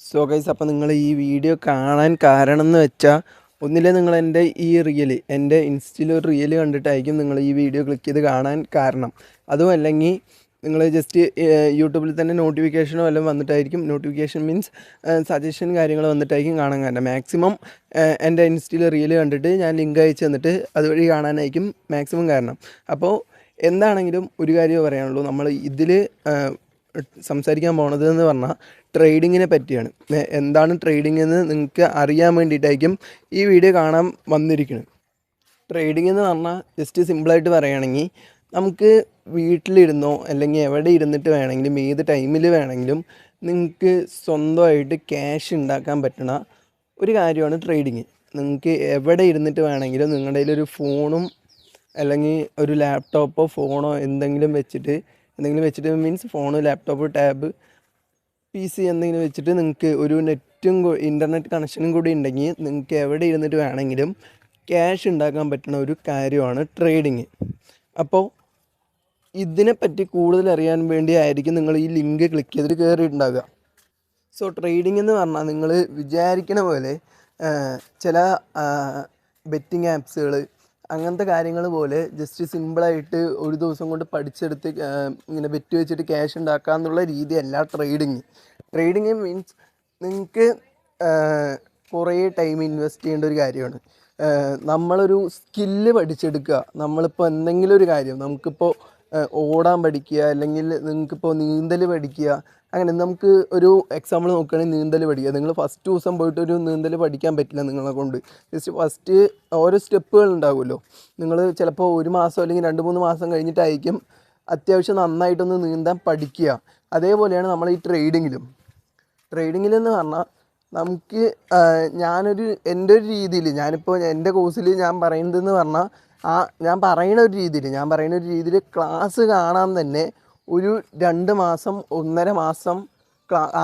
So guys, അപ്പോൾ നിങ്ങൾ ഈ വീഡിയോ കാണാൻ കാരണം എന്ന് വെച്ചാൽ, ഒന്നിലെ നിങ്ങൾ എൻ്റെ ഇൻസ്റ്റയിൽ ഒരു റീല് കണ്ടിട്ടായിരിക്കും നിങ്ങൾ ഈ വീഡിയോ ക്ലിക്ക് ചെയ്ത് കാണാൻ കാരണം. അതും അല്ലെങ്കിൽ നിങ്ങൾ ജസ്റ്റ് യൂട്യൂബിൽ തന്നെ നോട്ടിഫിക്കേഷനോ എല്ലാം വന്നിട്ടായിരിക്കും. നോട്ടിഫിക്കേഷൻ മീൻസ് സജഷൻ കാര്യങ്ങൾ വന്നിട്ടായിരിക്കും കാണാൻ കാരണം. മാക്സിമം എൻ്റെ ഇൻസ്റ്റയിൽ റീല് കണ്ടിട്ട് ഞാൻ ലിങ്ക് അയച്ച് തന്നിട്ട് അതുവഴി കാണാനായിരിക്കും മാക്സിമം കാരണം. അപ്പോൾ എന്താണെങ്കിലും ഒരു കാര്യമേ പറയാനുള്ളൂ, നമ്മൾ ഇതിൽ സംസാരിക്കാൻ പോണത് എന്ന് പറഞ്ഞാൽ ട്രേഡിങ്ങിനെ പറ്റിയാണ്. എന്താണ് ട്രേഡിംഗ് എന്ന് നിങ്ങൾക്ക് അറിയാൻ വേണ്ടിയിട്ടായിരിക്കും ഈ വീഡിയോ കാണാൻ വന്നിരിക്കുന്നത്. ട്രേഡിംഗ് എന്ന് പറഞ്ഞാൽ ജസ്റ്റ് സിമ്പിളായിട്ട് പറയുകയാണെങ്കിൽ, നമുക്ക് വീട്ടിലിരുന്നോ അല്ലെങ്കിൽ എവിടെ ഇരുന്നിട്ട് വേണമെങ്കിലും ഏത് ടൈമിൽ വേണമെങ്കിലും നിങ്ങൾക്ക് സ്വന്തമായിട്ട് ക്യാഷ് ഉണ്ടാക്കാൻ പറ്റുന്ന ഒരു കാര്യമാണ് ട്രേഡിങ്. നിങ്ങൾക്ക് എവിടെ ഇരുന്നിട്ട് വേണമെങ്കിലും നിങ്ങളുടെ കയ്യിലൊരു ഫോണും അല്ലെങ്കിൽ ഒരു ലാപ്ടോപ്പോ ഫോണോ എന്തെങ്കിലും വെച്ചിട്ട് means phone, laptop, tab, PC എന്തെങ്കിലും വെച്ചിട്ട് നിങ്ങൾക്ക് ഒരു നെറ്റും ഇൻ്റർനെറ്റ് കണക്ഷനും കൂടി ഉണ്ടെങ്കിൽ നിങ്ങൾക്ക് എവിടെ ഇരുന്നിട്ട് വേണമെങ്കിലും ക്യാഷ് ഉണ്ടാക്കാൻ പറ്റുന്ന ഒരു കാര്യമാണ് ട്രേഡിങ്. അപ്പോൾ ഇതിനെപ്പറ്റി കൂടുതൽ അറിയാൻ വേണ്ടി ആയിരിക്കും നിങ്ങൾ ഈ ലിങ്ക് ക്ലിക്ക് ചെയ്തിട്ട് കയറിയിട്ടുണ്ടാകുക. സോ ട്രേഡിംഗ് എന്ന് പറഞ്ഞാൽ നിങ്ങൾ വിചാരിക്കണ പോലെ ചില ബെറ്റിംഗ് ആപ്സുകൾ അങ്ങനത്തെ കാര്യങ്ങൾ പോലെ ജസ്റ്റ് സിമ്പിളായിട്ട് ഒരു ദിവസം കൊണ്ട് പഠിച്ചെടുത്ത് ഇങ്ങനെ ബെറ്റ് വെച്ചിട്ട് ക്യാഷ് ഉണ്ടാക്കുക എന്നുള്ള രീതിയല്ല ട്രേഡിങ്. ട്രേഡിങ് മീൻസ് നിങ്ങൾക്ക് കുറേ ടൈം ഇൻവെസ്റ്റ് ചെയ്യേണ്ട ഒരു കാര്യമാണ്. നമ്മളൊരു സ്കില്ല് പഠിച്ചെടുക്കുക. നമ്മളിപ്പോൾ എന്തെങ്കിലും ഒരു കാര്യം, നമുക്കിപ്പോൾ ഓടാൻ പഠിക്കുക, അല്ലെങ്കിൽ നിങ്ങൾക്കിപ്പോൾ നീന്തൽ പഠിക്കുക, അങ്ങനെ നമുക്ക് ഒരു എക്സാമ്പിൾ നോക്കുകയാണെങ്കിൽ നീന്തൽ പഠിക്കുക. നിങ്ങൾ ഫസ്റ്റ് ദിവസം പോയിട്ടൊരു നീന്തൽ പഠിക്കാൻ പറ്റില്ല നിങ്ങളെ കൊണ്ട്. ജസ്റ്റ് ഫസ്റ്റ് ഓരോ സ്റ്റെപ്പുകൾ ഉണ്ടാകുമല്ലോ. നിങ്ങൾ ചിലപ്പോൾ 1 മാസം അല്ലെങ്കിൽ 2-3 മാസം കഴിഞ്ഞിട്ടായിരിക്കും അത്യാവശ്യം നന്നായിട്ടൊന്ന് നീന്താൻ പഠിക്കുക. അതേപോലെയാണ് നമ്മൾ ഈ ട്രേഡിങ്ങിലെന്ന് പറഞ്ഞാൽ നമുക്ക് എൻ്റെ ഒരു രീതിയിൽ, ഞാനിപ്പോൾ എൻ്റെ കോഴ്സിൽ ഞാൻ പറയുന്നതെന്ന് പറഞ്ഞാൽ ഞാൻ പറയുന്ന ഒരു രീതിയിൽ ക്ലാസ് കാണാൻ തന്നെ ഒരു 2 മാസം 1.5 മാസം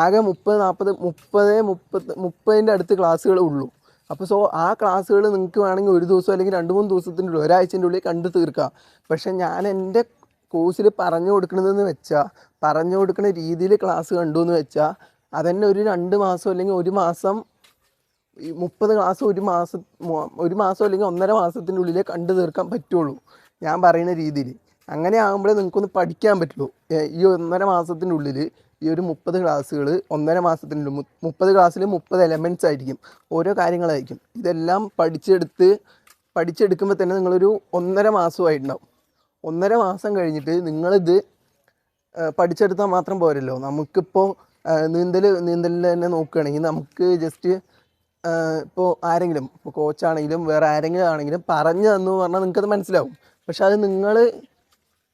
ആകെ 30-40-30-30ൻ്റെ അടുത്ത് ക്ലാസ്സുകളേ ഉള്ളൂ. അപ്പോൾ ആ ക്ലാസ്സുകൾ നിങ്ങൾക്ക് വേണമെങ്കിൽ ഒരു ദിവസം അല്ലെങ്കിൽ 2-3 ദിവസത്തിൻ്റെ ഉള്ളിൽ, ഒരാഴ്ചൻ്റെ ഉള്ളിൽ കണ്ടു തീർക്കാം. പക്ഷേ ഞാൻ എൻ്റെ കോഴ്സിൽ പറഞ്ഞു കൊടുക്കുന്ന രീതിയിൽ ക്ലാസ് കണ്ടു എന്ന് വെച്ചാൽ അതന്നെ ഒരു 2 മാസം അല്ലെങ്കിൽ 1 മാസം, 30 ക്ലാസ് ഒരു മാസം അല്ലെങ്കിൽ 1.5 മാസത്തിൻ്റെ ഉള്ളിലേ കണ്ടു തീർക്കാൻ പറ്റുള്ളൂ ഞാൻ പറയുന്ന രീതിയിൽ. അങ്ങനെ ആകുമ്പോഴേ നിങ്ങൾക്കൊന്ന് പഠിക്കാൻ പറ്റുള്ളൂ. ഈ 1.5 മാസത്തിൻ്റെ ഉള്ളിൽ ഈ ഒരു 30 ക്ലാസ്സുകൾ 1.5 മാസത്തിനുള്ളിൽ 30 ക്ലാസ്സിൽ 30 എലമെൻറ്റ്സ് ആയിരിക്കും, ഓരോ കാര്യങ്ങളായിരിക്കും. ഇതെല്ലാം പഠിച്ചെടുക്കുമ്പോൾ തന്നെ നിങ്ങളൊരു 1.5 മാസമായിട്ടുണ്ടാവും. 1.5 മാസം കഴിഞ്ഞിട്ട് നിങ്ങളിത് പഠിച്ചെടുത്താൽ മാത്രം പോരല്ലോ. നമുക്കിപ്പോൾ നീന്തലിൽ തന്നെ നോക്കുകയാണെങ്കിൽ നമുക്ക് ജസ്റ്റ് ഇപ്പോൾ ആരെങ്കിലും, ഇപ്പോൾ കോച്ചാണെങ്കിലും വേറെ ആരെങ്കിലും ആണെങ്കിലും പറഞ്ഞു തന്നു പറഞ്ഞാൽ നിങ്ങൾക്കത് മനസ്സിലാവും. പക്ഷെ അത് നിങ്ങൾ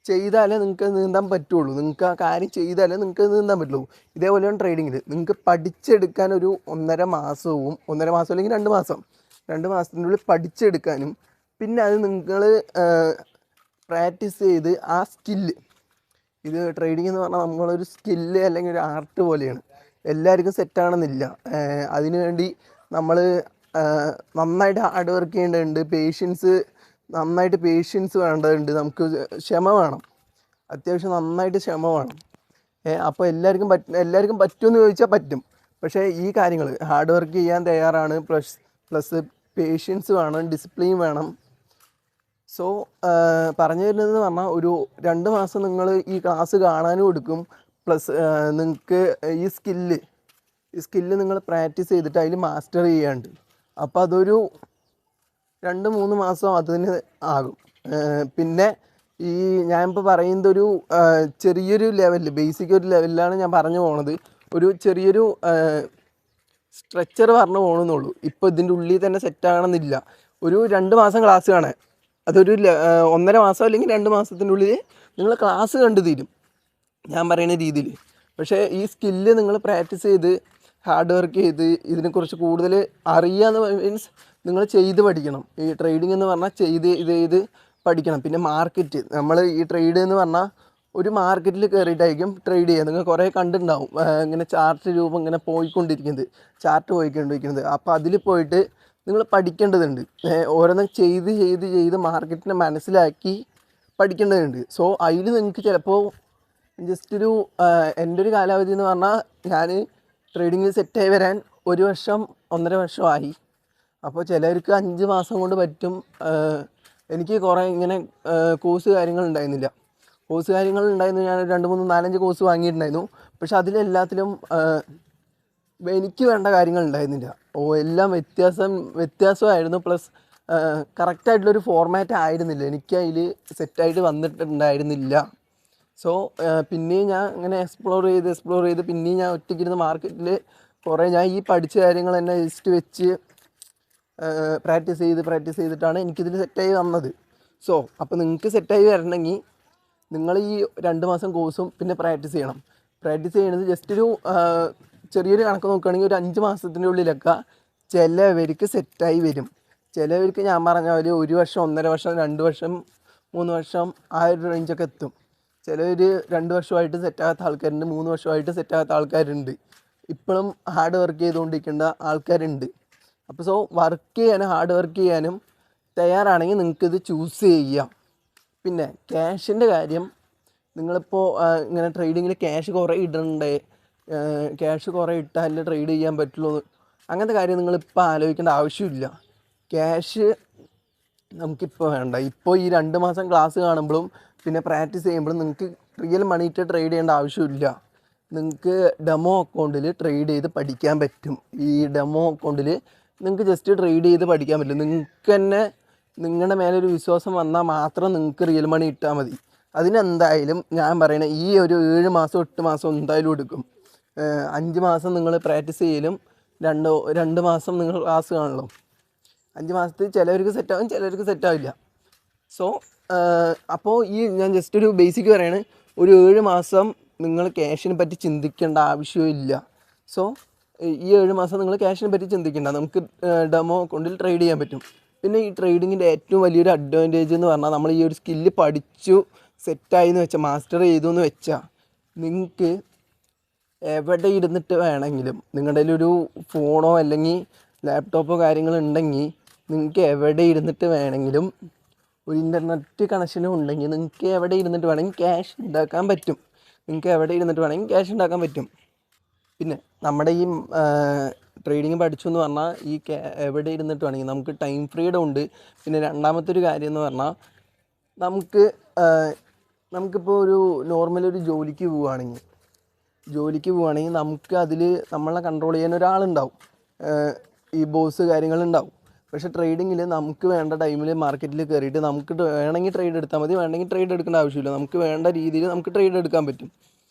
ചെയ്താലേ നിങ്ങൾക്ക് നീന്താൻ പറ്റുള്ളൂ. നിങ്ങൾക്ക് ആ കാര്യം ചെയ്താലേ നിങ്ങൾക്ക് നീന്താൻ പറ്റുള്ളൂ. ഇതേപോലെയാണ് ട്രേഡിങ്ങിൽ. നിങ്ങൾക്ക് പഠിച്ചെടുക്കാൻ ഒരു 1.5 മാസവും 1.5 മാസം അല്ലെങ്കിൽ 2 മാസത്തിൻ്റെ ഉള്ളിൽ പഠിച്ചെടുക്കാനും, പിന്നെ അത് നിങ്ങൾ പ്രാക്ടീസ് ചെയ്ത് ആ സ്കില്ല്, ഇത് ട്രേഡിംഗ് എന്ന് പറഞ്ഞാൽ നമ്മളൊരു സ്കില്ല് അല്ലെങ്കിൽ ഒരു ആർട്ട് പോലെയാണ്. എല്ലാവർക്കും സെറ്റാണെന്നില്ല. അതിനുവേണ്ടി നമ്മൾ നന്നായിട്ട് ഹാർഡ് വർക്ക് ചെയ്യേണ്ടതുണ്ട്. നന്നായിട്ട് പേഷ്യൻസ് വേണ്ടതുണ്ട്. നമുക്ക് ക്ഷമ വേണം, അത്യാവശ്യം നന്നായിട്ട് ക്ഷമ വേണം. അപ്പോൾ എല്ലാവർക്കും പറ്റുമെന്ന് ചോദിച്ചാൽ പറ്റും. പക്ഷേ ഈ കാര്യങ്ങൾ ഹാർഡ് വർക്ക് ചെയ്യാൻ തയ്യാറാണ്, പ്ലസ് പേഷ്യൻസ് വേണം, ഡിസിപ്ലിൻ വേണം. സോ പറഞ്ഞു വരുന്നതെന്ന് പറഞ്ഞാൽ ഒരു 2 മാസം നിങ്ങൾ ഈ ക്ലാസ് കാണാനും എടുക്കും. പ്ലസ് നിങ്ങൾക്ക് ഈ സ്കില്ല് നിങ്ങൾ പ്രാക്ടീസ് ചെയ്തിട്ട് അതിൽ മാസ്റ്റർ ചെയ്യാണ്ട്. അപ്പോൾ അതൊരു 2-3 മാസം അതിന് ആകും. പിന്നെ ഈ ഞാനിപ്പോൾ പറയുന്നത് ഒരു ചെറിയൊരു ലെവലിൽ, ബേസിക് ഒരു ലെവലിലാണ് ഞാൻ പറഞ്ഞു പോണത്. ഒരു ചെറിയൊരു സ്ട്രക്ചർ പറഞ്ഞു പോകണമെന്നുള്ളൂ. ഇപ്പോൾ ഇതിൻ്റെ ഉള്ളിൽ തന്നെ സെറ്റാകണമെന്നില്ല. ഒരു 2 മാസം ക്ലാസ് കാണാൻ, അതൊരു 1.5 മാസം അല്ലെങ്കിൽ 2 മാസത്തിൻ്റെ ഉള്ളിൽ നിങ്ങൾ ക്ലാസ് കണ്ടു തീരും ഞാൻ പറയുന്ന രീതിയിൽ. പക്ഷേ ഈ സ്കില്ല് നിങ്ങൾ പ്രാക്ടീസ് ചെയ്ത് ഹാർഡ് വർക്ക് ചെയ്ത് ഇതിനെക്കുറിച്ച് കൂടുതൽ അറിയാമെന്ന് മീൻസ് നിങ്ങൾ ചെയ്ത് പഠിക്കണം. ഈ ട്രേഡിംഗ് എന്ന് പറഞ്ഞാൽ ചെയ്ത് പഠിക്കണം. പിന്നെ മാർക്കറ്റ്, നമ്മൾ ഈ ട്രേഡ് എന്ന് പറഞ്ഞാൽ ഒരു മാർക്കറ്റിൽ കയറിയിട്ടായിരിക്കും ട്രേഡ് ചെയ്യുക. നിങ്ങൾ കുറേ കണ്ടിട്ടുണ്ടാവും ഇങ്ങനെ ചാർട്ട് രൂപം ഇങ്ങനെ പോയിക്കൊണ്ടിരിക്കുന്നത്. അപ്പോൾ അതിൽ പോയിട്ട് നിങ്ങൾ പഠിക്കേണ്ടതുണ്ട്. ഓരോന്നും ചെയ്ത് മാർക്കറ്റിനെ മനസ്സിലാക്കി പഠിക്കേണ്ടതുണ്ട്. സോ അതിൽ നിങ്ങൾക്ക് ചിലപ്പോൾ ജസ്റ്റ് എൻ്റെ ഒരു കാലാവധി എന്ന് പറഞ്ഞാൽ ഞാൻ ട്രേഡിങ്ങിൽ സെറ്റായി വരാൻ 1 വർഷം 1.5 വർഷമായി. അപ്പോൾ ചിലർക്ക് 5 മാസം കൊണ്ട് പറ്റും. എനിക്ക് കുറേ ഇങ്ങനെ കോഴ്സ് കാര്യങ്ങളുണ്ടായിരുന്നില്ല. ഞാൻ 2, 3, 4, 5 കോഴ്സ് വാങ്ങിയിട്ടുണ്ടായിരുന്നു. പക്ഷെ അതിലെല്ലാത്തിലും എനിക്ക് വേണ്ട കാര്യങ്ങൾ ഉണ്ടായിരുന്നില്ല. എല്ലാം വ്യത്യാസമായിരുന്നു. പ്ലസ് കറക്റ്റായിട്ടുള്ളൊരു ഫോർമാറ്റ് ആയിരുന്നില്ല, എനിക്ക് അതിൽ സെറ്റായിട്ട് വന്നിട്ടുണ്ടായിരുന്നില്ല. സോ പിന്നെയും ഞാൻ ഇങ്ങനെ എക്സ്പ്ലോർ ചെയ്ത് പിന്നെയും ഞാൻ ഒറ്റയ്ക്കിരുന്ന് മാർക്കറ്റിൽ കുറേ ഞാൻ ഈ പഠിച്ച കാര്യങ്ങൾ തന്നെ ജസ്റ്റ് വെച്ച് പ്രാക്ടീസ് ചെയ്തിട്ടാണ് എനിക്കിതിൽ സെറ്റായി വന്നത്. സോ അപ്പോൾ നിങ്ങൾക്ക് സെറ്റായി വരണമെങ്കിൽ നിങ്ങൾ ഈ 2 മാസം കോഴ്സും പിന്നെ പ്രാക്ടീസ് ചെയ്യണം. പ്രാക്ടീസ് ചെയ്യണത് ജസ്റ്റ് ഒരു ചെറിയൊരു കണക്ക് നോക്കുകയാണെങ്കിൽ ഒരു 5 മാസത്തിൻ്റെ ഉള്ളിലൊക്കെ ചിലവർക്ക് സെറ്റായി വരും. ചിലവർക്ക് ഞാൻ പറഞ്ഞ പോലെ 1 വർഷം 1.5 വർഷം 2 വർഷം 3 വർഷം ആ ഒരു റേഞ്ചൊക്കെ എത്തും. ചിലവർ 2 വർഷമായിട്ട് സെറ്റാകാത്ത ആൾക്കാരുണ്ട്, 3 വർഷമായിട്ട് സെറ്റാകാത്ത ആൾക്കാരുണ്ട്, ഇപ്പോഴും ഹാർഡ് വർക്ക് ചെയ്തുകൊണ്ടിരിക്കേണ്ട ആൾക്കാരുണ്ട്. അപ്പോൾ സോ ഹാർഡ് വർക്ക് ചെയ്യാനും തയ്യാറാണെങ്കിൽ നിങ്ങൾക്കിത് ചൂസ് ചെയ്യാം. പിന്നെ ക്യാഷിൻ്റെ കാര്യം, നിങ്ങളിപ്പോൾ ഇങ്ങനെ ട്രേഡിങ്ങിൽ ക്യാഷ് കുറേ ഇടണ്ടേ, ക്യാഷ് കുറേ ഇട്ടാലേ ട്രേഡ് ചെയ്യാൻ പറ്റുള്ളൂ, അങ്ങനത്തെ കാര്യം നിങ്ങളിപ്പോൾ ആലോചിക്കേണ്ട ആവശ്യമില്ല. ക്യാഷ് നമുക്കിപ്പോൾ വേണ്ട. ഇപ്പോൾ ഈ 2 മാസം ക്ലാസ് കാണുമ്പോഴും പിന്നെ പ്രാക്ടീസ് ചെയ്യുമ്പോഴും നിങ്ങൾക്ക് റിയൽ മണിയിട്ട് ട്രേഡ് ചെയ്യേണ്ട ആവശ്യമില്ല. നിങ്ങൾക്ക് ഡെമോ അക്കൗണ്ടിൽ ട്രേഡ് ചെയ്ത് പഠിക്കാൻ പറ്റും. ഈ ഡെമോ അക്കൗണ്ടിൽ നിങ്ങൾക്ക് ജസ്റ്റ് ട്രേഡ് ചെയ്ത് പഠിക്കാൻ പറ്റും. നിങ്ങൾക്ക് തന്നെ നിങ്ങളുടെ മേലൊരു വിശ്വാസം വന്നാൽ മാത്രം നിങ്ങൾക്ക് റിയൽ മണി ഇട്ടാൽ മതി. അതിനെന്തായാലും ഞാൻ പറയണേ ഈ ഒരു 7 മാസം 8 മാസം എന്തായാലും എടുക്കും. 5 മാസം നിങ്ങൾ പ്രാക്ടീസ് ചെയ്യലും 2 മാസം നിങ്ങൾ ക്ലാസ് കാണണം. 5 മാസത്തിൽ ചിലവർക്ക് സെറ്റാകും, ചിലവർക്ക് സെറ്റാവില്ല. സോ അപ്പോൾ ഞാൻ ജസ്റ്റ് ഒരു ബേസിക് പറയാണ്, ഒരു 7 മാസം നിങ്ങൾ ക്യാഷിനെ പറ്റി ചിന്തിക്കേണ്ട ആവശ്യമില്ല. സോ ഈ 7 മാസം നിങ്ങൾ ക്യാഷിനെ പറ്റി ചിന്തിക്കേണ്ട, നമുക്ക് ഡെമോ അക്കൗണ്ടിൽ ട്രേഡ് ചെയ്യാൻ പറ്റും. പിന്നെ ഈ ട്രേഡിങ്ങിൻ്റെ ഏറ്റവും വലിയൊരു അഡ്വാൻറ്റേജ് എന്ന് പറഞ്ഞാൽ, നമ്മൾ ഈ ഒരു സ്കില്ല് പഠിച്ചു സെറ്റായി എന്ന് വെച്ചാൽ, മാസ്റ്റർ ചെയ്തു എന്ന് വെച്ചാൽ, നിങ്ങൾക്ക് എവിടെ ഇരുന്നിട്ട് വേണമെങ്കിലും, നിങ്ങളുടെ കയ്യിലൊരു ഫോണോ അല്ലെങ്കിൽ ലാപ്ടോപ്പോ കാര്യങ്ങളുണ്ടെങ്കിൽ നിങ്ങൾക്ക് എവിടെ ഇരുന്നിട്ട് വേണമെങ്കിലും, ഒരു ഇൻ്റർനെറ്റ് കണക്ഷനും ഉണ്ടെങ്കിൽ നിങ്ങൾക്ക് എവിടെ ഇരുന്നിട്ട് വേണമെങ്കിൽ ക്യാഷ് ഉണ്ടാക്കാൻ പറ്റും. പിന്നെ നമ്മുടെ ഈ ട്രേഡിങ് പഠിച്ചു എന്ന് പറഞ്ഞാൽ എവിടെ ഇരുന്നിട്ട് വേണമെങ്കിൽ നമുക്ക് ടൈം ഫ്രീഡം ഉണ്ട്. പിന്നെ രണ്ടാമത്തെ ഒരു കാര്യം എന്ന് പറഞ്ഞാൽ, നമുക്കിപ്പോൾ ഒരു നോർമലൊരു ജോലിക്ക് പോവുകയാണെങ്കിൽ നമുക്ക് അതിൽ നമ്മളെ കൺട്രോൾ ചെയ്യാൻ ഒരാളുണ്ടാവും, ഈ ബോസ് കാര്യങ്ങളുണ്ടാവും. പക്ഷേ ട്രേഡിങ്ങിൽ നമുക്ക് വേണ്ട ടൈമിൽ മാർക്കറ്റിൽ കയറിയിട്ട് നമുക്ക് വേണമെങ്കിൽ ട്രേഡ് എടുത്താൽ മതി, വേണമെങ്കിൽ ട്രേഡ് എടുക്കേണ്ട ആവശ്യമില്ല. നമുക്ക് വേണ്ട രീതിയിൽ നമുക്ക് ട്രേഡ് എടുക്കാൻ പറ്റും.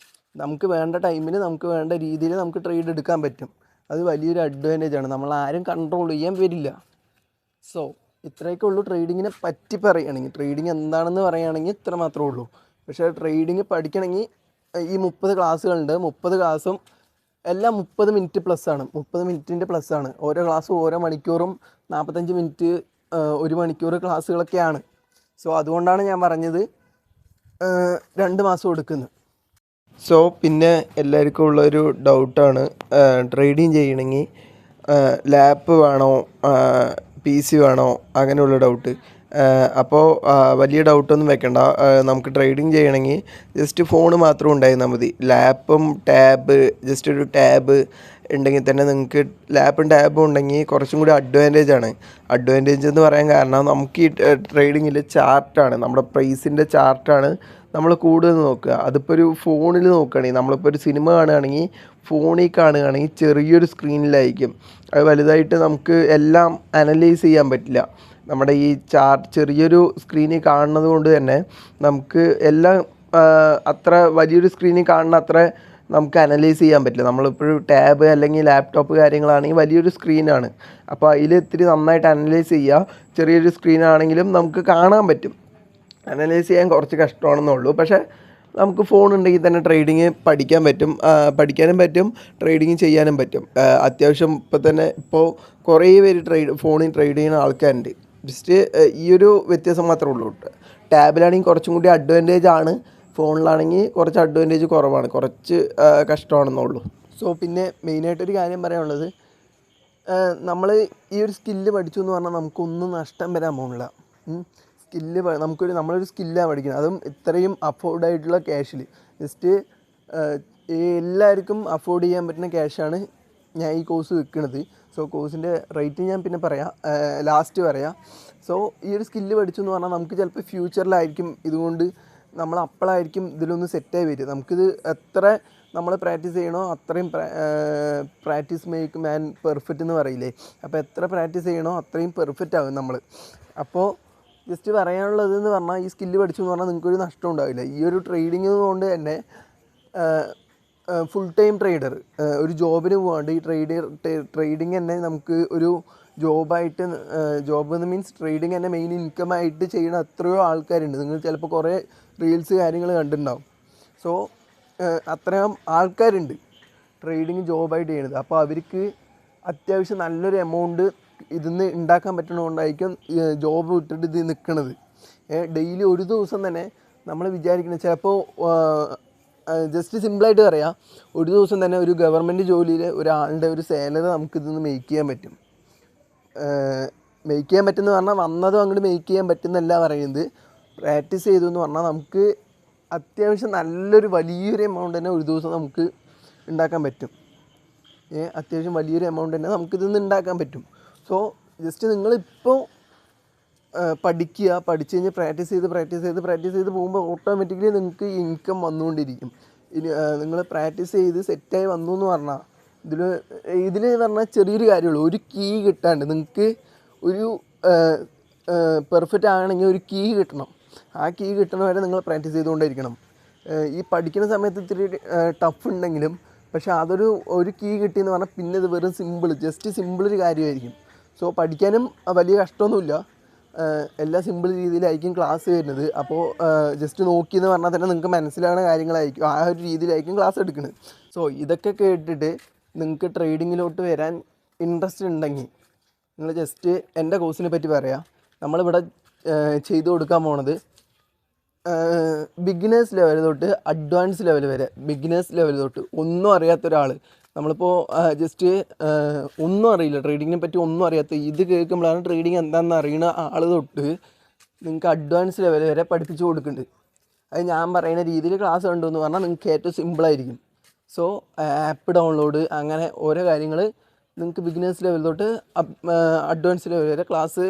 നമുക്ക് വേണ്ട ടൈമിൽ നമുക്ക് വേണ്ട രീതിയിൽ നമുക്ക് ട്രേഡ് എടുക്കാൻ പറ്റും. അത് വലിയൊരു അഡ്വാൻറ്റേജാണ്, നമ്മളാരും കൺട്രോൾ ചെയ്യാൻ വരില്ല. സോ ഇത്രയൊക്കെ ഉള്ളൂ ട്രേഡിങ്ങിനെ പറ്റി പറയുകയാണെങ്കിൽ. ട്രേഡിങ് എന്താണെന്ന് പറയുകയാണെങ്കിൽ ഇത്ര മാത്രമേ ഉള്ളൂ. പക്ഷേ ട്രേഡിങ് പഠിക്കണമെങ്കിൽ ഈ 30 ക്ലാസ്സുകളുണ്ട്. 30 ക്ലാസ്സും എല്ലാം 30 മിനിറ്റ് പ്ലസ്സാണ്. 30 മിനിറ്റിൻ്റെ പ്ലസ്സാണ്. ഓരോ ക്ലാസ്സും ഓരോ മണിക്കൂറും 45 മിനിറ്റ് 1 മണിക്കൂർ ക്ലാസ്സുകളൊക്കെയാണ്. സോ അതുകൊണ്ടാണ് ഞാൻ പറഞ്ഞത് 2 മാസം എടുക്കുന്നത്. സോ പിന്നെ എല്ലാവർക്കും ഉള്ളൊരു ഡൗട്ടാണ്, ട്രേഡിങ് ചെയ്യണമെങ്കിൽ ലാപ്പ് വേണോ PC വേണോ അങ്ങനെയുള്ള ഡൗട്ട്. അപ്പോൾ വലിയ ഡൗട്ടൊന്നും വെക്കണ്ട. നമുക്ക് ട്രേഡിങ് ചെയ്യണമെങ്കിൽ ജസ്റ്റ് ഫോൺ മാത്രം ഉണ്ടായിരുന്നാൽ മതി. ലാപ്പും ജസ്റ്റ് ഒരു ടാബ് ഉണ്ടെങ്കിൽ തന്നെ നിങ്ങൾക്ക്, ലാപ്പും ടാബും ഉണ്ടെങ്കിൽ കുറച്ചും കൂടി അഡ്വാൻറ്റേജ് എന്ന് പറയാൻ കാരണം, നമുക്ക് ഈ ട്രേഡിങ്ങിൽ ചാർട്ടാണ്, നമ്മുടെ പ്രൈസിൻ്റെ ചാർട്ടാണ് നമ്മൾ കൂടുതൽ നോക്കുക. അതിപ്പോൾ ഒരു ഫോണിൽ നോക്കുകയാണെങ്കിൽ, നമ്മളിപ്പോൾ ഒരു സിനിമ കാണുകയാണെങ്കിൽ ഫോണിൽ കാണുകയാണെങ്കിൽ ചെറിയൊരു സ്ക്രീനിലായിരിക്കും. അത് വലുതായിട്ട് നമുക്ക് എല്ലാം അനലൈസ് ചെയ്യാൻ പറ്റില്ല. നമ്മുടെ ഈ ചെറിയൊരു സ്ക്രീനിൽ കാണുന്നത് കൊണ്ട് തന്നെ നമുക്ക് എല്ലാം അത്ര വലിയൊരു സ്ക്രീനിൽ കാണുന്ന അത്ര നമുക്ക് അനലൈസ് ചെയ്യാൻ പറ്റില്ല. നമ്മളിപ്പോൾ ടാബ് അല്ലെങ്കിൽ ലാപ്ടോപ്പ് കാര്യങ്ങളാണെങ്കിൽ വലിയൊരു സ്ക്രീനാണ്, അപ്പോൾ അതിൽ ഇത്തിരി നന്നായിട്ട് അനലൈസ് ചെയ്യുക. ചെറിയൊരു സ്ക്രീനാണെങ്കിലും നമുക്ക് കാണാൻ പറ്റും. അനലൈസ് ചെയ്യാൻ കുറച്ച് കഷ്ടമാണെന്നുള്ളൂ. പക്ഷേ നമുക്ക് ഫോൺ ഉണ്ടെങ്കിൽ തന്നെ ട്രേഡിങ് പഠിക്കാനും പറ്റും, ട്രേഡിങ് ചെയ്യാനും പറ്റും. അത്യാവശ്യം ഇപ്പോൾ കുറേ പേര് ഫോണിൽ ട്രേഡ് ചെയ്യുന്ന ആൾക്കാരുണ്ട്. ജസ്റ്റ് ഈ ഒരു വ്യത്യാസം മാത്രമേ ഉള്ളൂ. ടാബിലാണെങ്കിൽ കുറച്ചും കൂടി അഡ്വാൻറ്റേജ് ആണ്, ഫോണിലാണെങ്കിൽ കുറച്ച് അഡ്വാൻറ്റേജ് കുറവാണ്, കുറച്ച് കഷ്ടമാണെന്നുള്ളൂ. സോ പിന്നെ മെയിനായിട്ടൊരു കാര്യം പറയാനുള്ളത്, നമ്മൾ ഈ ഒരു സ്കില്ല് പഠിച്ചു എന്ന് പറഞ്ഞാൽ നമുക്കൊന്നും നഷ്ടം വരാൻ പോകുന്നില്ല. നമ്മളൊരു സ്കില്ലാണ് പഠിക്കുന്നത്, അതും ഇത്രയും അഫോർഡായിട്ടുള്ള ക്യാഷിൽ. ജസ്റ്റ് എല്ലാവർക്കും അഫോർഡ് ചെയ്യാൻ പറ്റുന്ന ക്യാഷാണ് ഞാൻ ഈ കോഴ്സ് വിൽക്കുന്നത്. സോ കോഴ്സിൻ്റെ റേറ്റ് ഞാൻ പിന്നെ പറയാം, ലാസ്റ്റ് പറയാം. സോ ഈ ഒരു സ്കില്ല് പഠിച്ചു എന്ന് പറഞ്ഞാൽ നമുക്ക് ചിലപ്പോൾ ഫ്യൂച്ചറിലായിരിക്കും ഇതുകൊണ്ട് നമ്മൾ അപ്പോഴായിരിക്കും ഇതിലൊന്ന് സെറ്റായി വരും. നമുക്കിത് എത്ര നമ്മൾ പ്രാക്ടീസ് ചെയ്യണോ അത്രയും പ്രാക്ടീസ് മേക്ക് മാൻ പെർഫെക്റ്റ് എന്ന് പറയില്ലേ. അപ്പോൾ എത്ര പ്രാക്ടീസ് ചെയ്യണോ അത്രയും പെർഫെക്റ്റ് ആകും നമ്മൾ. അപ്പോൾ ജസ്റ്റ് പറയാനുള്ളതെന്ന് പറഞ്ഞാൽ ഈ സ്കില്ല് പഠിച്ചു എന്ന് പറഞ്ഞാൽ നിങ്ങൾക്കൊരു നഷ്ടം ഉണ്ടാവില്ല. ഈ ഒരു ട്രേഡിങ് കൊണ്ട് തന്നെ ഫുൾ ടൈം ട്രേഡർ ഒരു ജോബിന് പോകാണ്ട് ഈ ട്രേഡിങ് തന്നെ നമുക്ക് ഒരു ജോബായിട്ട്, ജോബ് എന്ന് മീൻസ് ട്രേഡിങ് തന്നെ മെയിൻ ഇൻകമായിട്ട് ചെയ്യുന്ന എത്രയോ ആൾക്കാരുണ്ട്. നിങ്ങൾ ചിലപ്പോൾ കുറേ റീൽസ് കാര്യങ്ങൾ കണ്ടിട്ടുണ്ടാവും. സോ അത്രയും ആൾക്കാരുണ്ട് ട്രേഡിങ് ജോബായിട്ട് ചെയ്യണത്. അപ്പോൾ അവർക്ക് അത്യാവശ്യം നല്ലൊരു എമൗണ്ട് ഇതിന്ന് ഉണ്ടാക്കാൻ പറ്റണതുകൊണ്ടായിരിക്കും ജോബ് വിട്ടിട്ട് ഇത് നിൽക്കണത്. ഡെയിലി ഒരു ദിവസം തന്നെ നമ്മൾ വിചാരിക്കുന്നത് ചിലപ്പോൾ ജസ്റ്റ് സിമ്പിളായിട്ട് പറയാം, ഒരു ദിവസം തന്നെ ഒരു ഗവൺമെൻറ് ജോലിയിൽ ഒരാളുടെ ഒരു സാലറി നമുക്കിതൊന്ന് മേക്ക് ചെയ്യാൻ പറ്റും. മേക്ക് ചെയ്യാൻ പറ്റുമെന്ന് പറഞ്ഞാൽ വന്നതും അങ്ങോട്ട് മേക്ക് ചെയ്യാൻ പറ്റുന്നല്ല പറയുന്നത്. പ്രാക്ടീസ് ചെയ്തു എന്ന് പറഞ്ഞാൽ നമുക്ക് അത്യാവശ്യം നല്ലൊരു വലിയൊരു എമൗണ്ട് തന്നെ ഒരു ദിവസം നമുക്ക് ഉണ്ടാക്കാൻ പറ്റും. അത്യാവശ്യം വലിയൊരു എമൗണ്ട് തന്നെ നമുക്കിതൊന്ന് ഉണ്ടാക്കാൻ പറ്റും. സോ ജസ്റ്റ് നിങ്ങളിപ്പോൾ പഠിക്കുക, പഠിച്ച് കഴിഞ്ഞ് പ്രാക്ടീസ് ചെയ്ത് പോകുമ്പോൾ ഓട്ടോമാറ്റിക്കലി നിങ്ങൾക്ക് ഇൻകം വന്നുകൊണ്ടിരിക്കും. ഇനി നിങ്ങൾ പ്രാക്ടീസ് ചെയ്ത് സെറ്റായി വന്നു എന്ന് പറഞ്ഞാൽ ഇതിൽ പറഞ്ഞാൽ ചെറിയൊരു കാര്യമുള്ളൂ. ഒരു കീ കിട്ടാണ്ട് നിങ്ങൾക്ക് ഒരു പെർഫെക്റ്റ് ആകണമെങ്കിൽ ഒരു കീ കിട്ടണം. ആ കീ കിട്ടണ വരെ നിങ്ങൾ പ്രാക്ടീസ് ചെയ്തുകൊണ്ടിരിക്കണം. ഈ പഠിക്കുന്ന സമയത്ത് ഇത്തിരി ടഫ് ഉണ്ടെങ്കിലും പക്ഷേ ഒരു കീ കിട്ടിയെന്ന് പറഞ്ഞാൽ പിന്നെ ഇത് വെറും സിമ്പിളൊരു കാര്യമായിരിക്കും. സോ പഠിക്കാനും വലിയ കഷ്ടമൊന്നുമില്ല, എല്ലാം സിമ്പിൾ രീതിയിലായിരിക്കും ക്ലാസ് വരുന്നത്. അപ്പോൾ ജസ്റ്റ് നോക്കിയെന്ന് പറഞ്ഞാൽ തന്നെ നിങ്ങൾക്ക് മനസ്സിലാവുന്ന കാര്യങ്ങളായിരിക്കും, ആ ഒരു രീതിയിലായിരിക്കും ക്ലാസ് എടുക്കുന്നത്. സോ ഇതൊക്കെ കേട്ടിട്ട് നിങ്ങൾക്ക് ട്രേഡിങ്ങിലോട്ട് വരാൻ ഇൻട്രസ്റ്റ് ഉണ്ടെങ്കിൽ നിങ്ങൾ ജസ്റ്റ് എൻ്റെ കോഴ്സിനെ പറ്റി പറയാം. നമ്മളിവിടെ ചെയ്തു കൊടുക്കാൻ പോണത് ബിഗിനേഴ്സ് ലെവൽ തൊട്ട് അഡ്വാൻസ് ലെവൽ വരെ. ബിഗിനേഴ്സ് ലെവൽ തൊട്ട് ഒന്നും അറിയാത്ത ഒരാൾ, നമ്മളിപ്പോൾ ജസ്റ്റ് ഒന്നും അറിയില്ല, ട്രേഡിങ്ങിനെ പറ്റി ഒന്നും അറിയാത്ത, ഇത് കേൾക്കുമ്പോഴാണ് ട്രേഡിങ് എന്താണെന്ന് അറിയുന്ന ആൾ തൊട്ട് നിങ്ങൾക്ക് അഡ്വാൻസ് ലെവൽ വരെ പഠിപ്പിച്ചു കൊടുക്കുന്നുണ്ട്. അത് ഞാൻ പറയുന്ന രീതിയിൽ ക്ലാസ് കണ്ടുവെന്ന് പറഞ്ഞാൽ നിങ്ങൾക്ക് ഏറ്റവും സിമ്പിളായിരിക്കും. സോ ആപ്പ് ഡൗൺലോഡ് അങ്ങനെ ഓരോ കാര്യങ്ങൾ നിങ്ങൾക്ക് ബിഗിനേഴ്സ് ലെവൽ തൊട്ട് അഡ്വാൻസ് ലെവൽ വരെ ക്ലാസ്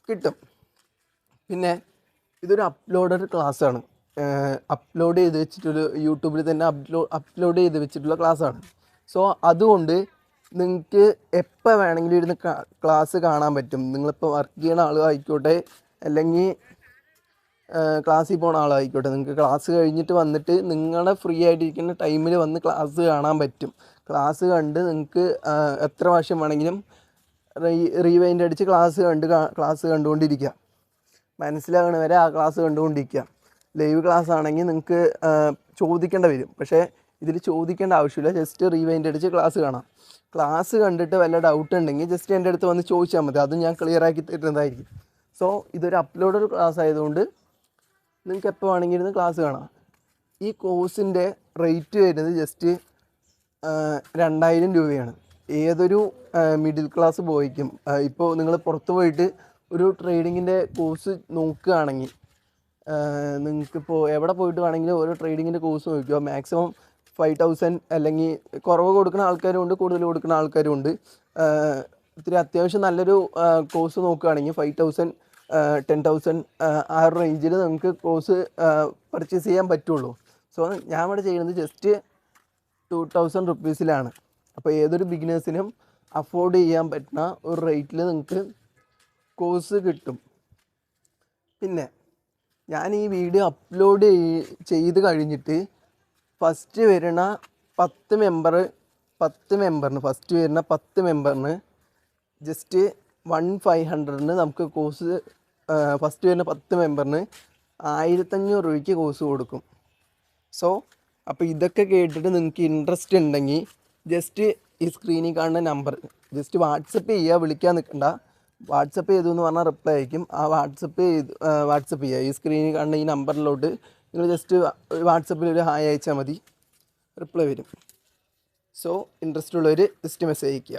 കിട്ടും. പിന്നെ ഇതൊരു അപ്ലോഡഡ് ക്ലാസ്സാണ്, അപ്ലോഡ് ചെയ്ത് വെച്ചിട്ടുള്ള യൂട്യൂബിൽ തന്നെ അപ്ലോഡ് ചെയ്ത് വെച്ചിട്ടുള്ള ക്ലാസ്സാണ്. സോ അതുകൊണ്ട് നിങ്ങൾക്ക് എപ്പോൾ വേണമെങ്കിലും ഇരുന്ന് ക്ലാസ് കാണാൻ പറ്റും. നിങ്ങളിപ്പോൾ വർക്ക് ചെയ്യുന്ന ആളുമായിക്കോട്ടെ അല്ലെങ്കിൽ ക്ലാസ്സിൽ പോകുന്ന ആളായിക്കോട്ടെ, നിങ്ങൾക്ക് ക്ലാസ് കഴിഞ്ഞിട്ട് വന്നിട്ട് നിങ്ങളുടെ ഫ്രീ ആയിട്ടിരിക്കുന്ന ടൈമിൽ വന്ന് ക്ലാസ് കാണാൻ പറ്റും. ക്ലാസ് കണ്ട് നിങ്ങൾക്ക് എത്ര വർഷം വേണമെങ്കിലും റീവൈൻഡ് അടിച്ച് ക്ലാസ് കണ്ടുകൊണ്ടിരിക്കുക. മനസ്സിലാകണ വരെ ആ ക്ലാസ് കണ്ടുകൊണ്ടിരിക്കുക. ലൈവ് ക്ലാസ് ആണെങ്കിൽ നിങ്ങൾക്ക് ചോദിക്കേണ്ട വരും, പക്ഷേ ഇതിൽ ചോദിക്കേണ്ട ആവശ്യമില്ല, ജസ്റ്റ് റീവൈൻഡ് അടിച്ച് ക്ലാസ് കാണാം. ക്ലാസ് കണ്ടിട്ട് വല്ല ഡൗട്ട് ഉണ്ടെങ്കിൽ ജസ്റ്റ് എൻ്റെ അടുത്ത് വന്ന് ചോദിച്ചാൽ മതി, അതും ഞാൻ ക്ലിയർ ആക്കി തരുന്നതായിരിക്കും. സോ ഇതൊരു അപ്ലോഡഡ് ക്ലാസ് ആയതുകൊണ്ട് നിങ്ങൾക്ക് എപ്പോൾ വേണമെങ്കിൽ ഇരുന്ന് ക്ലാസ് കാണാം. ഈ കോഴ്സിൻ്റെ റേറ്റ് വരുന്നത് ജസ്റ്റ് 2000 രൂപയാണ്. ഏതൊരു മിഡിൽ ക്ലാസ് ബോയ്ക്കും ഇപ്പോൾ നിങ്ങൾ പുറത്ത് പോയിട്ട് ഒരു ട്രേഡിങ്ങിൻ്റെ കോഴ്സ് നോക്കുകയാണെങ്കിൽ നിങ്ങൾക്കിപ്പോൾ എവിടെ പോയിട്ട് വേണമെങ്കിലും ഓരോ ട്രേഡിങ്ങിൻ്റെ കോഴ്സ് നോക്കുക. മാക്സിമം 5000 അല്ലെങ്കിൽ കുറവ് കൊടുക്കുന്ന ആൾക്കാരും ഉണ്ട്, കൂടുതൽ കൊടുക്കുന്ന ആൾക്കാരും ഉണ്ട്. ഇത്തിരി അത്യാവശ്യം നല്ലൊരു കോഴ്സ് നോക്കുകയാണെങ്കിൽ 5000 10,000 ആ ഒരു റേഞ്ചിൽ നമുക്ക് കോഴ്സ് പർച്ചേസ് ചെയ്യാൻ പറ്റുള്ളൂ. സോ ഞാൻ ഇവിടെ ചെയ്യുന്നത് ജസ്റ്റ് 2000 റുപ്പീസിലാണ്. അപ്പോൾ ഏതൊരു ബിഗിനേഴ്സിനും അഫോർഡ് ചെയ്യാൻ പറ്റുന്ന ഒരു റേറ്റിൽ നിങ്ങൾക്ക് കോഴ്സ് കിട്ടും. പിന്നെ ഞാൻ ഈ വീഡിയോ അപ്ലോഡ് ചെയ്ത് കഴിഞ്ഞിട്ട് ഫസ്റ്റ് വരുന്ന 10 മെമ്പറിന് ജസ്റ്റ് 1500 നമുക്ക് കോഴ്സ്, ഫസ്റ്റ് വരുന്ന 10 മെമ്പറിന് 1500 രൂപയ്ക്ക് കോഴ്സ് കൊടുക്കും. സോ അപ്പോൾ ഇതൊക്കെ കേട്ടിട്ട് നിങ്ങൾക്ക് ഇൻട്രസ്റ്റ് ഉണ്ടെങ്കിൽ ജസ്റ്റ് ഈ സ്ക്രീനിൽ കാണുന്ന നമ്പർ ജസ്റ്റ് വാട്സപ്പ് ചെയ്യുക, വിളിക്കാൻ നിൽക്കണ്ട. വാട്സപ്പ് ചെയ്തു എന്ന് പറഞ്ഞാൽ റിപ്ലൈ അയക്കും. ആ വാട്സപ്പ് ചെയ്യുക, ഈ സ്ക്രീനിൽ കാണുന്ന ഈ നമ്പറിലോട്ട് നിങ്ങൾ ജസ്റ്റ് വാട്സപ്പിൽ ഒരു ഹായ് അയച്ചാൽ മതി, റിപ്ലൈ വരും. സോ ഇൻട്രസ്റ്റ് ഉള്ളവർ ജസ്റ്റ് മെസ്സേജ് അയയ്ക്കുക.